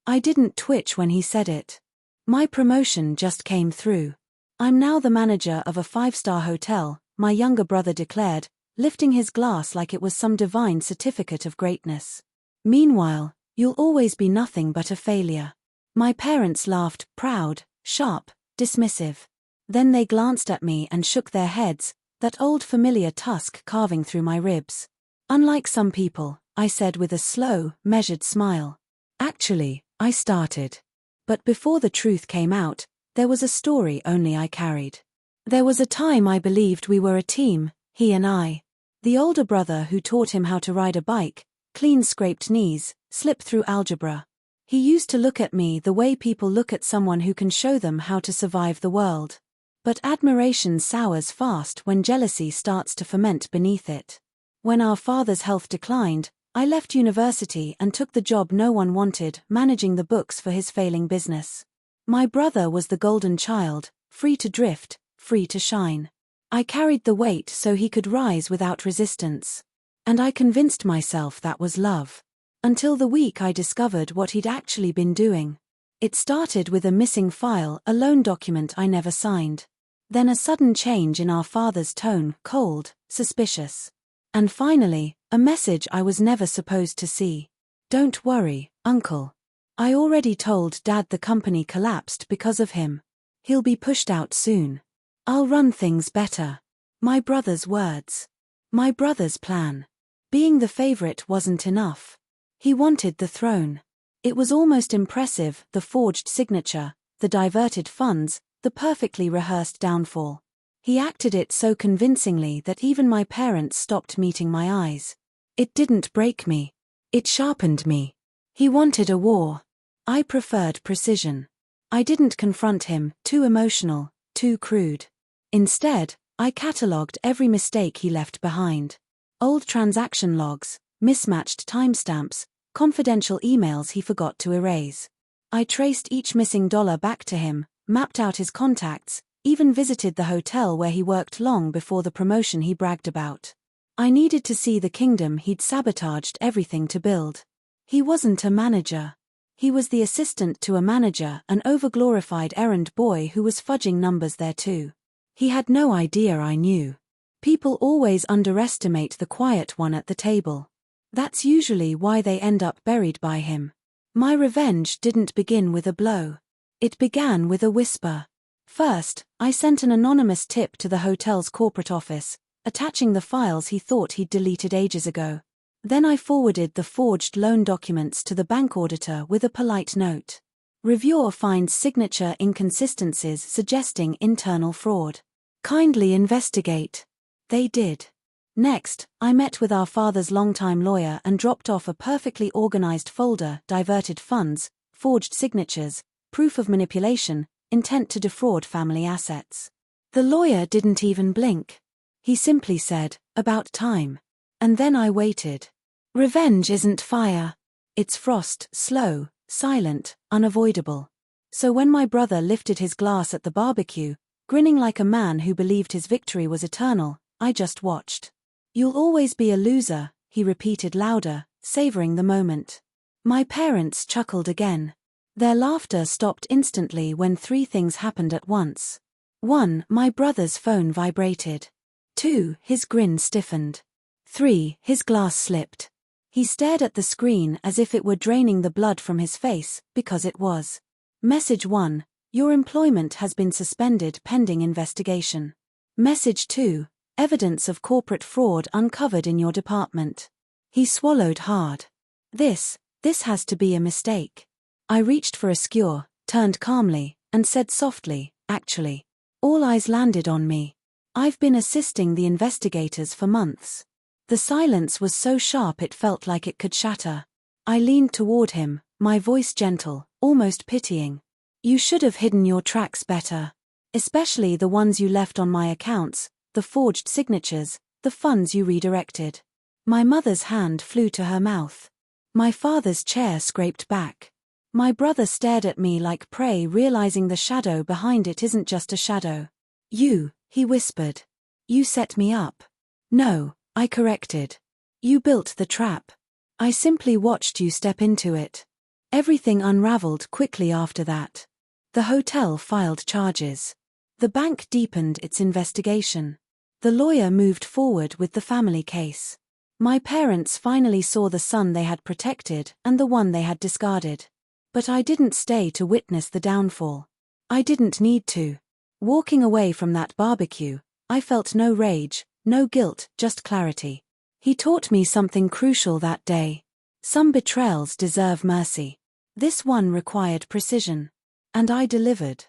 I didn't twitch when he said it. My promotion just came through. I'm now the manager of a 5-star hotel, my younger brother declared, lifting his glass like it was some divine certificate of greatness. Meanwhile, you'll always be nothing but a failure. My parents laughed, proud, sharp, dismissive. Then they glanced at me and shook their heads, that old familiar tusk carving through my ribs. Unlike some people, I said with a slow, measured smile. Actually, I started. But before the truth came out, there was a story only I carried. There was a time I believed we were a team, he and I. The older brother who taught him how to ride a bike, clean scraped knees, slip through algebra. He used to look at me the way people look at someone who can show them how to survive the world. But admiration sours fast when jealousy starts to ferment beneath it. When our father's health declined, I left university and took the job no one wanted, managing the books for his failing business. My brother was the golden child, free to drift, free to shine. I carried the weight so he could rise without resistance. And I convinced myself that was love. Until the week I discovered what he'd actually been doing. It started with a missing file, a loan document I never signed. Then a sudden change in our father's tone, cold, suspicious. And finally, a message I was never supposed to see. Don't worry, uncle. I already told Dad the company collapsed because of him. He'll be pushed out soon. I'll run things better. My brother's words. My brother's plan. Being the favorite wasn't enough. He wanted the throne. It was almost impressive, the forged signature, the diverted funds, the perfectly rehearsed downfall. He acted it so convincingly that even my parents stopped meeting my eyes. It didn't break me. It sharpened me. He wanted a war. I preferred precision. I didn't confront him, too emotional, too crude. Instead, I catalogued every mistake he left behind. Old transaction logs, mismatched timestamps, confidential emails he forgot to erase. I traced each missing dollar back to him, mapped out his contacts, even visited the hotel where he worked long before the promotion he bragged about. I needed to see the kingdom he'd sabotaged everything to build. He wasn't a manager. He was the assistant to a manager, an overglorified errand boy who was fudging numbers there too. He had no idea I knew. People always underestimate the quiet one at the table. That's usually why they end up buried by him. My revenge didn't begin with a blow. It began with a whisper. First, I sent an anonymous tip to the hotel's corporate office, attaching the files he thought he'd deleted ages ago. Then I forwarded the forged loan documents to the bank auditor with a polite note. Reviewer finds signature inconsistencies suggesting internal fraud. Kindly investigate. They did. Next, I met with our father's longtime lawyer and dropped off a perfectly organized folder, diverted funds, forged signatures, proof of manipulation, intent to defraud family assets. The lawyer didn't even blink. He simply said, "About time." And then I waited. Revenge isn't fire. It's frost, slow, silent, unavoidable. So when my brother lifted his glass at the barbecue, grinning like a man who believed his victory was eternal, I just watched. "You'll always be a loser," he repeated louder, savoring the moment. My parents chuckled again. Their laughter stopped instantly when 3 things happened at once. 1. My brother's phone vibrated. 2. His grin stiffened. 3. His glass slipped. He stared at the screen as if it were draining the blood from his face, because it was. Message 1. Your employment has been suspended pending investigation. Message 2. Evidence of corporate fraud uncovered in your department. He swallowed hard. This has to be a mistake. I reached for a skewer, turned calmly, and said softly, "Actually." All eyes landed on me. I've been assisting the investigators for months. The silence was so sharp it felt like it could shatter. I leaned toward him, my voice gentle, almost pitying. "You should have hidden your tracks better. Especially the ones you left on my accounts, the forged signatures, the funds you redirected." My mother's hand flew to her mouth. My father's chair scraped back. My brother stared at me like prey, realizing the shadow behind it isn't just a shadow. "You," he whispered. "You set me up." "No," I corrected. "You built the trap. I simply watched you step into it." Everything unraveled quickly after that. The hotel filed charges. The bank deepened its investigation. The lawyer moved forward with the family case. My parents finally saw the son they had protected and the one they had discarded. But I didn't stay to witness the downfall. I didn't need to. Walking away from that barbecue, I felt no rage, no guilt, just clarity. He taught me something crucial that day. Some betrayals deserve mercy. This one required precision. And I delivered.